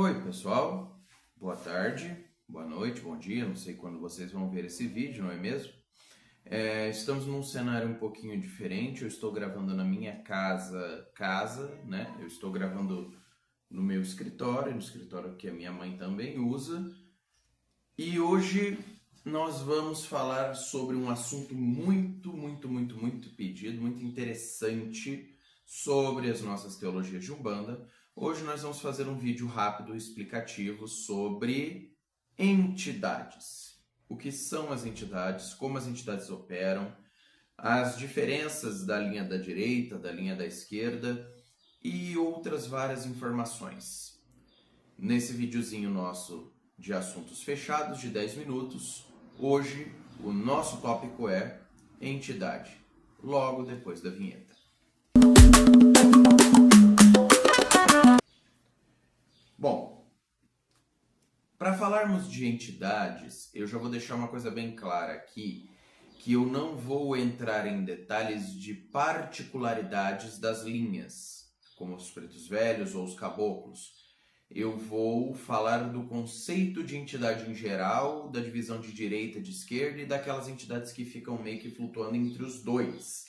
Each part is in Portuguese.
Oi, pessoal. Boa tarde, boa noite, bom dia. Não sei quando vocês vão ver esse vídeo, não é mesmo? Estamos num cenário um pouquinho diferente. Eu estou gravando na minha casa, né? Eu estou gravando no meu escritório, no escritório que a minha mãe também usa. E hoje nós vamos falar sobre um assunto muito pedido, muito interessante sobre as nossas teologias de Umbanda. Hoje nós vamos fazer um vídeo rápido explicativo sobre entidades. O que são as entidades, como as entidades operam, as diferenças da linha da direita, da linha da esquerda e outras várias informações. Nesse videozinho nosso de assuntos fechados de 10 minutos, hoje o nosso tópico é entidade, logo depois da vinheta. Bom, para falarmos de entidades, eu já vou deixar uma coisa bem clara aqui, que eu não vou entrar em detalhes de particularidades das linhas, como os pretos velhos ou os caboclos. Eu vou falar do conceito de entidade em geral, da divisão de direita e de esquerda e daquelas entidades que ficam meio que flutuando entre os dois.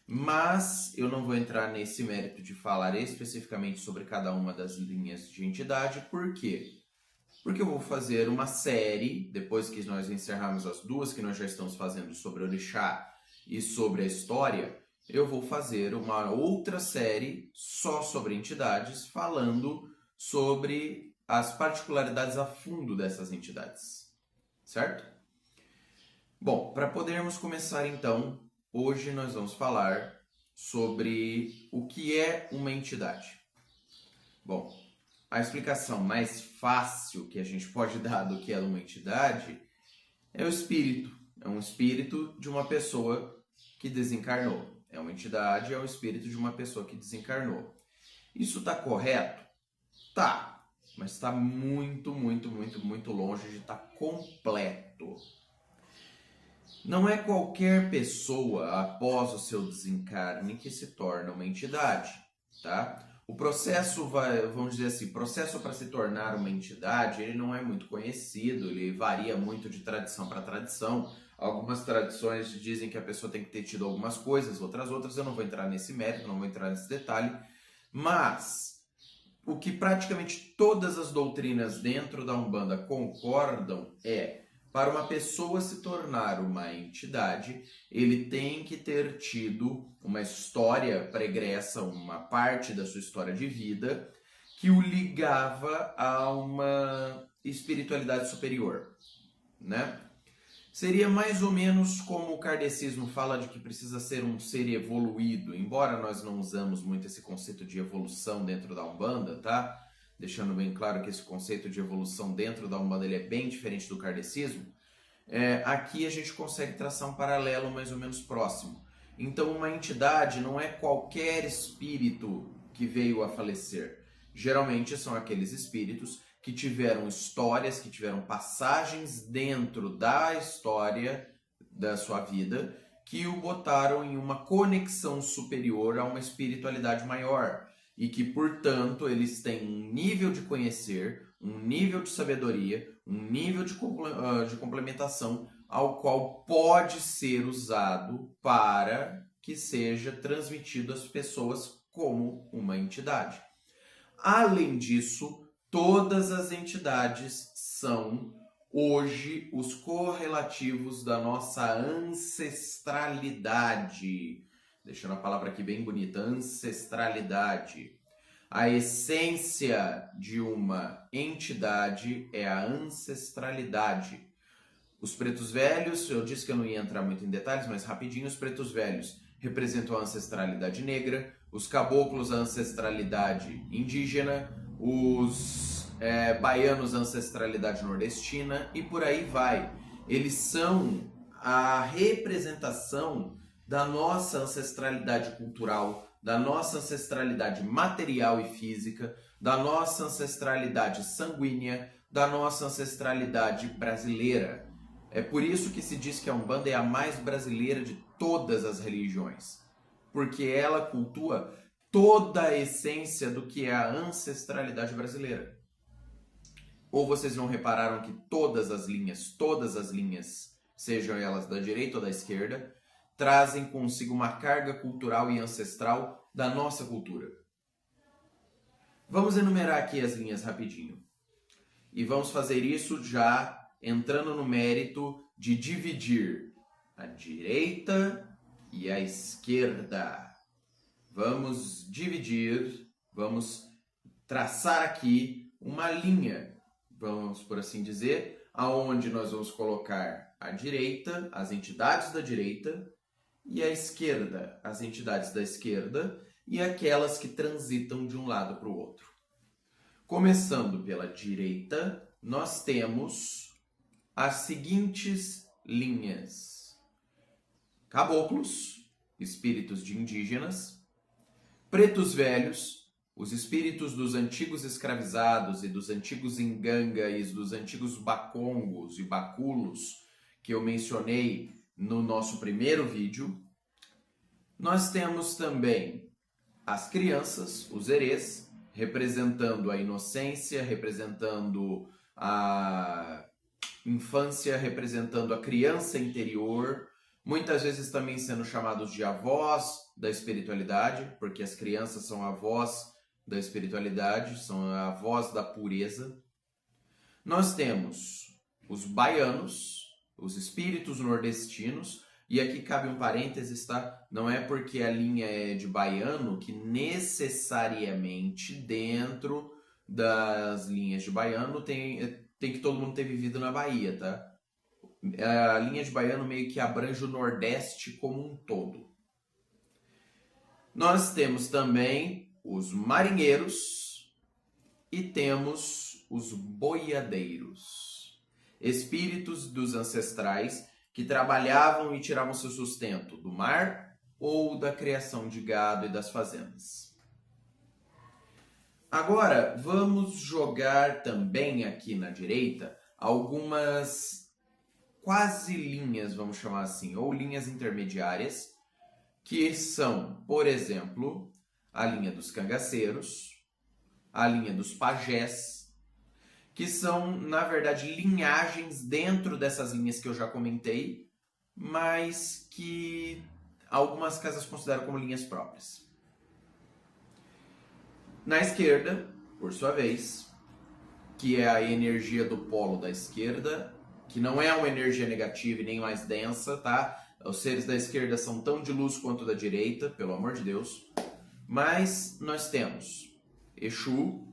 Mas eu não vou entrar nesse mérito de falar especificamente sobre cada uma das linhas de entidade. Por quê? Porque eu vou fazer uma série, depois que nós encerrarmos as duas que nós já estamos fazendo sobre Orixá e sobre a história, eu vou fazer uma outra série só sobre entidades, falando sobre as particularidades a fundo dessas entidades, certo? Bom, para podermos começar então, hoje nós vamos falar sobre o que é uma entidade. Bom, a explicação mais fácil que a gente pode dar do que é uma entidade é o espírito. É um espírito de uma pessoa que desencarnou. É uma entidade, é o espírito de uma pessoa que desencarnou. Isso está correto? Tá, mas está muito longe de estar completo. Não é qualquer pessoa após o seu desencarne que se torna uma entidade, tá? O processo, vamos dizer assim, processo para se tornar uma entidade, ele não é muito conhecido, ele varia muito de tradição para tradição. Algumas tradições dizem que a pessoa tem que ter tido algumas coisas, outras eu não vou entrar nesse mérito, não vou entrar nesse detalhe, mas o que praticamente todas as doutrinas dentro da Umbanda concordam é, para uma pessoa se tornar uma entidade, ele tem que ter tido uma história pregressa, uma parte da sua história de vida, que o ligava a uma espiritualidade superior, né? Seria mais ou menos como o kardecismo fala de que precisa ser um ser evoluído, embora nós não usamos muito esse conceito de evolução dentro da Umbanda, tá? Deixando bem claro que esse conceito de evolução dentro da Umbanda ele é bem diferente do kardecismo. Aqui a gente consegue traçar um paralelo mais ou menos próximo. Então uma entidade não é qualquer espírito que veio a falecer. Geralmente são aqueles espíritos que tiveram histórias, que tiveram passagens dentro da história da sua vida, que o botaram em uma conexão superior a uma espiritualidade maior. E que, portanto, eles têm um nível de conhecer, um nível de sabedoria, um nível de complementação ao qual pode ser usado para que seja transmitido às pessoas como uma entidade. Além disso, todas as entidades são, hoje, os correlativos da nossa ancestralidade. Deixando a palavra aqui bem bonita, ancestralidade. A essência de uma entidade é a ancestralidade. Os pretos velhos, eu disse que eu não ia entrar muito em detalhes, mas rapidinho, os pretos velhos representam a ancestralidade negra, os caboclos a ancestralidade indígena, os baianos a ancestralidade nordestina e por aí vai. Eles são a representação da nossa ancestralidade cultural, da nossa ancestralidade material e física, da nossa ancestralidade sanguínea, da nossa ancestralidade brasileira. É por isso que se diz que a Umbanda é a mais brasileira de todas as religiões, porque ela cultua toda a essência do que é a ancestralidade brasileira. Ou vocês não repararam que todas as linhas, sejam elas da direita ou da esquerda, trazem consigo uma carga cultural e ancestral da nossa cultura? Vamos enumerar aqui as linhas rapidinho. E vamos fazer isso já entrando no mérito de dividir a direita e a esquerda. Vamos dividir, vamos traçar aqui uma linha, vamos por assim dizer, aonde nós vamos colocar a direita, as entidades da direita, e a esquerda, as entidades da esquerda, e aquelas que transitam de um lado para o outro. Começando pela direita, nós temos as seguintes linhas: caboclos, espíritos de indígenas; pretos velhos, os espíritos dos antigos escravizados e dos antigos engangais, dos antigos bacongos e baculos, que eu mencionei no nosso primeiro vídeo. Nós temos também as crianças, os erês, representando a inocência, representando a infância, representando a criança interior, muitas vezes também sendo chamados de avós da espiritualidade, porque as crianças são avós da espiritualidade, são avós da pureza. Nós temos os baianos, os espíritos nordestinos, e aqui cabe um parênteses, tá? Não é porque a linha é de baiano que necessariamente dentro das linhas de baiano tem que todo mundo ter vivido na Bahia, tá? A linha de baiano meio que abrange o Nordeste como um todo. Nós temos também os marinheiros e temos os boiadeiros, espíritos dos ancestrais que trabalhavam e tiravam seu sustento do mar ou da criação de gado e das fazendas. Agora, vamos jogar também aqui na direita algumas quase linhas, vamos chamar assim, ou linhas intermediárias, que são, por exemplo, a linha dos cangaceiros, a linha dos pajés, que são, na verdade, linhagens dentro dessas linhas que eu já comentei, mas que algumas casas consideram como linhas próprias. Na esquerda, por sua vez, que é a energia do polo da esquerda, que não é uma energia negativa e nem mais densa, tá? Os seres da esquerda são tão de luz quanto da direita, pelo amor de Deus. Mas nós temos Exu,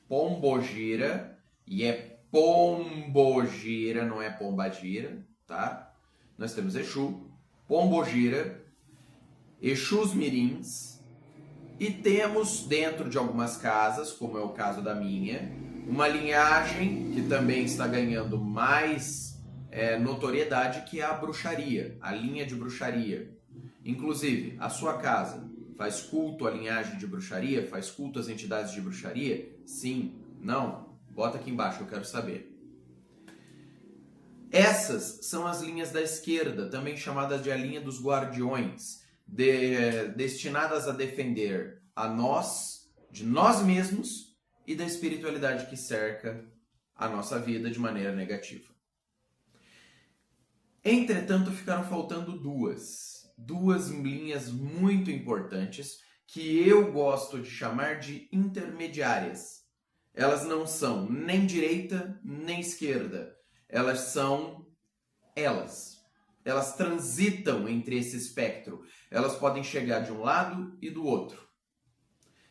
Pombogira, e é Pombogira, não é Pombagira, tá? Nós temos Exu, Pombogira, Exus mirins, e temos dentro de algumas casas, como é o caso da minha, uma linhagem que também está ganhando mais notoriedade, que é a bruxaria, a linha de bruxaria. Inclusive, a sua casa faz culto à linhagem de bruxaria? Faz culto às entidades de bruxaria? Sim? Não? Bota aqui embaixo, eu quero saber. Essas são as linhas da esquerda, também chamadas de a linha dos guardiões, destinadas a defender a nós, de nós mesmos e da espiritualidade que cerca a nossa vida de maneira negativa. Entretanto, ficaram faltando duas linhas muito importantes que eu gosto de chamar de intermediárias. Elas não são nem direita nem esquerda. Elas são elas. Elas transitam entre esse espectro. Elas podem chegar de um lado e do outro.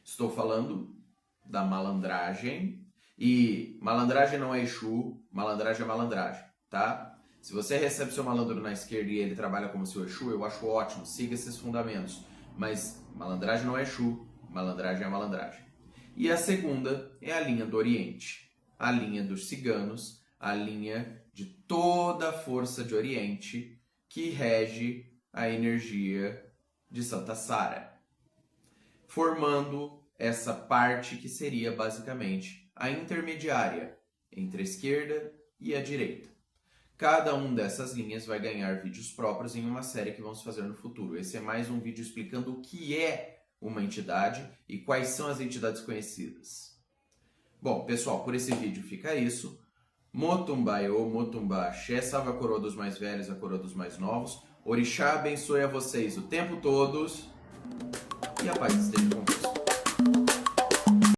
Estou falando da malandragem. E malandragem não é Exu, malandragem é malandragem, tá? Se você recebe seu malandro na esquerda e ele trabalha como seu Exu, eu acho ótimo, siga esses fundamentos. Mas malandragem não é Exu, malandragem é malandragem. E a segunda é a linha do Oriente, a linha dos ciganos, a linha de toda a força de Oriente que rege a energia de Santa Sara, formando essa parte que seria basicamente a intermediária entre a esquerda e a direita. Cada uma dessas linhas vai ganhar vídeos próprios em uma série que vamos fazer no futuro. Esse é mais um vídeo explicando o que é uma entidade e quais são as entidades conhecidas. Bom, pessoal, por esse vídeo fica isso. Motumbá ou Motumbá Axé, salve a coroa dos mais velhos, a coroa dos mais novos. Orixá abençoe a vocês o tempo todo e a paz esteja com vocês.